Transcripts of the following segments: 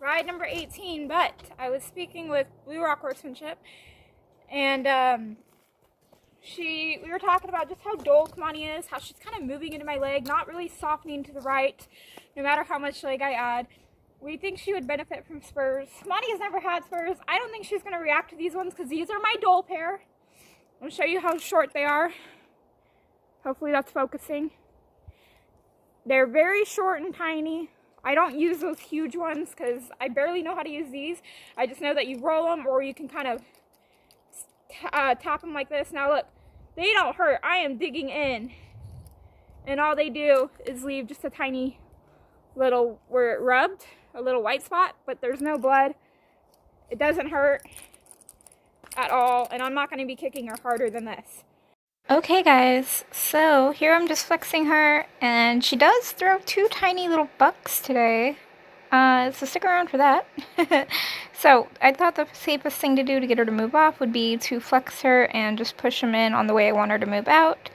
ride number 18, but I was speaking with Blue Rock Horsemanship, and we were talking about just how dull Kamani is, how she's kind of moving into my leg, not really softening to the right, no matter how much leg I add. We think she would benefit from spurs. Kamani has never had spurs. I don't think she's going to react to these ones because these are my dull pair. I'll show you how short they are. Hopefully that's focusing. They're very short and tiny. I don't use those huge ones because I barely know how to use these. I just know that you roll them or you can kind of tap them like this. Now look, they don't hurt. I am digging in. And all they do is leave just a tiny little, where it rubbed, a little white spot, but there's no blood. It doesn't hurt at all, and I'm not going to be kicking her harder than this. Okay guys, so here I'm just flexing her, and she does throw two tiny little bucks today, so stick around for that. So I thought the safest thing to do to get her to move off would be to flex her and just push them in on the way I want her to move out,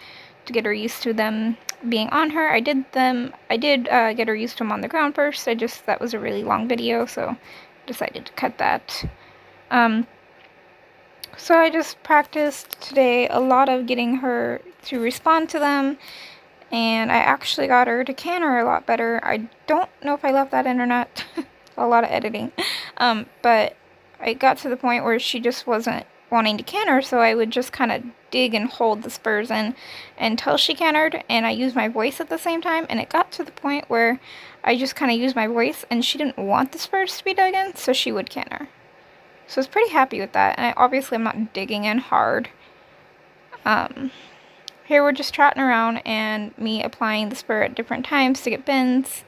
to get her used to them being on her. I did get her used to them on the ground first. That was a really long video, so decided to cut that. So I just practiced today a lot of getting her to respond to them, and I actually got her to canter a lot better. I don't know if I left that in or not. A lot of editing. But I got to the point where she just wasn't wanting to canter, so I would just kind of dig and hold the spurs in until she cantered, and I used my voice at the same time, and it got to the point where I just kind of used my voice and she didn't want the spurs to be dug in, so she would canter. So I was pretty happy with that, and obviously I'm not digging in hard. Here we're just trotting around and me applying the spur at different times to get bends.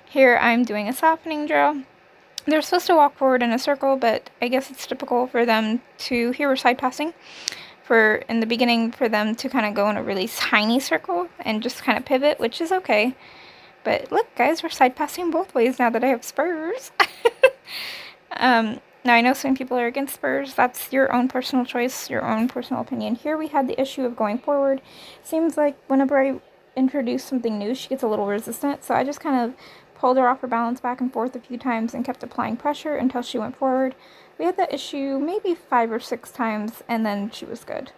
Here I'm doing a softening drill. They're supposed to walk forward in a circle, but I guess it's typical for them to, here we're side passing, in the beginning for them to kind of go in a really tiny circle and just kind of pivot, which is okay. But look guys, we're side passing both ways now that I have spurs. Now, I know some people are against spurs. That's your own personal choice, your own personal opinion. Here we had the issue of going forward. Seems like whenever I introduce something new, she gets a little resistant. So I just kind of pulled her off her balance back and forth a few times and kept applying pressure until she went forward. We had that issue maybe 5 or 6 times, and then she was good.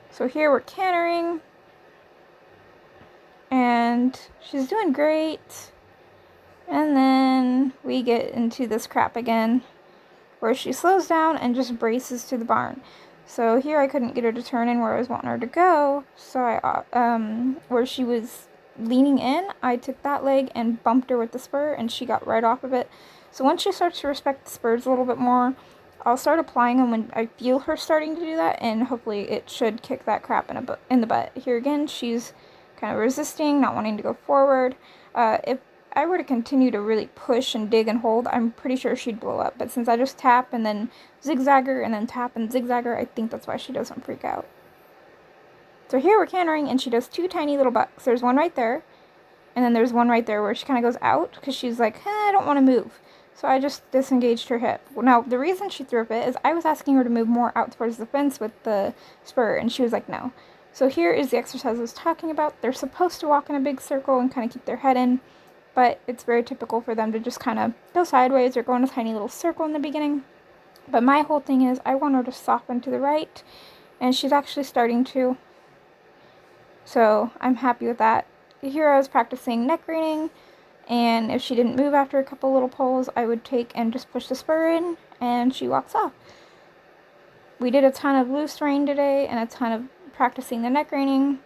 So here we're cantering, and she's doing great. And then we get into this crap again, where she slows down and just braces to the barn. So here I couldn't get her to turn in where I was wanting her to go, so where she was leaning in, I took that leg and bumped her with the spur, and she got right off of it. So once she starts to respect the spurs a little bit more, I'll start applying them when I feel her starting to do that, and hopefully it should kick that crap in the butt. Here again, she's kind of resisting, not wanting to go forward. If I were to continue to really push and dig and hold, I'm pretty sure she'd blow up. But since I just tap and then zigzag her and then tap and zigzag her, I think that's why she doesn't freak out. So here we're cantering, and she does two tiny little bucks. There's one right there, and then there's one right there where she kind of goes out because she's like, I don't want to move. So I just disengaged her hip. Now, the reason she threw a fit is I was asking her to move more out towards the fence with the spur, and she was like, no. So here is the exercise I was talking about. They're supposed to walk in a big circle and kind of keep their head in, but it's very typical for them to just kind of go sideways or go in a tiny little circle in the beginning. But my whole thing is I want her to soften to the right, and she's actually starting to. So I'm happy with that. Here I was practicing neck reining, and if she didn't move after a couple little pulls, I would take and just push the spur in, and she walks off. We did a ton of loose rein today, and a ton of practicing the neck reining,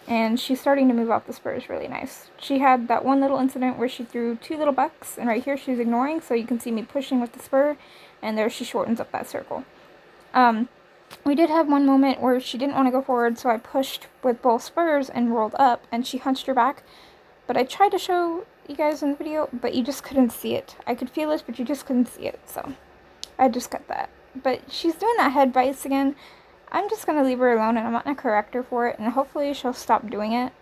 and she's starting to move off the spurs really nice. She had that one little incident where she threw two little bucks, and right here she's ignoring, so you can see me pushing with the spur, and there she shortens up that circle. We did have one moment where she didn't want to go forward, so I pushed with both spurs and rolled up, and she hunched her back. But I tried to show you guys in the video, but you just couldn't see it. I could feel it, but you just couldn't see it, so I just cut that. But she's doing that head bias again. I'm just going to leave her alone, and I'm not going to correct her for it, and hopefully she'll stop doing it.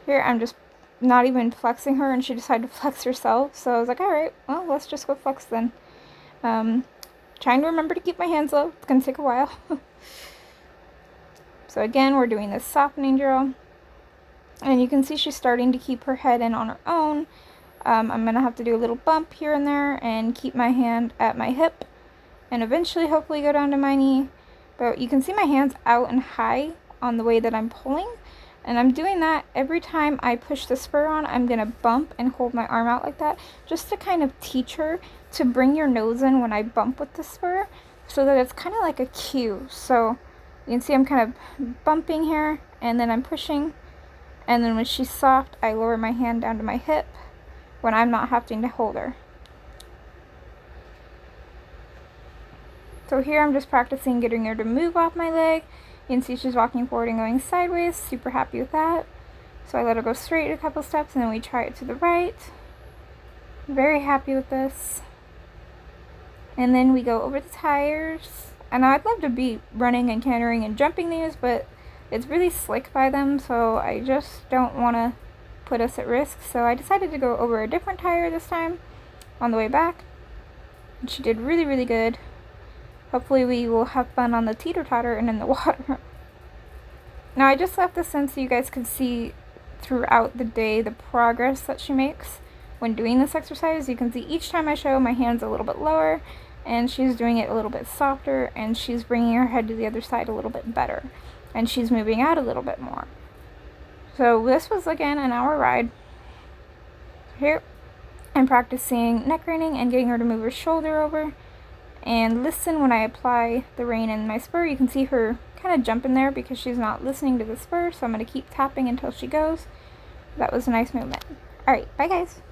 Here, I'm just not even flexing her, and she decided to flex herself, so I was like, alright, well, let's just go flex then. Trying to remember to keep my hands low. It's going to take a while. So again, we're doing this softening drill. And you can see she's starting to keep her head in on her own. I'm going to have to do a little bump here and there and keep my hand at my hip and eventually hopefully go down to my knee. But you can see my hands out and high on the way that I'm pulling. And I'm doing that every time I push the spur on. I'm going to bump and hold my arm out like that just to kind of teach her to bring your nose in when I bump with the spur so that it's kind of like a cue. So you can see I'm kind of bumping here and then I'm pushing. And then when she's soft, I lower my hand down to my hip when I'm not having to hold her. So here I'm just practicing getting her to move off my leg. You can see she's walking forward and going sideways. Super happy with that. So I let her go straight a couple steps and then we try it to the right. Very happy with this. And then we go over the tires. And I'd love to be running and cantering and jumping these, but it's really slick by them, so I just don't want to put us at risk. So I decided to go over a different tire this time on the way back. And she did really, really good. Hopefully we will have fun on the teeter-totter and in the water. Now I just left this in so you guys could see throughout the day the progress that she makes when doing this exercise. You can see each time I show, my hand's a little bit lower and she's doing it a little bit softer and she's bringing her head to the other side a little bit better and she's moving out a little bit more. So this was again an hour ride. Here I'm practicing neck reining and getting her to move her shoulder over. And listen when I apply the rein in my spur. You can see her kind of jump in there because she's not listening to the spur. So I'm going to keep tapping until she goes. That was a nice movement. Alright, bye guys.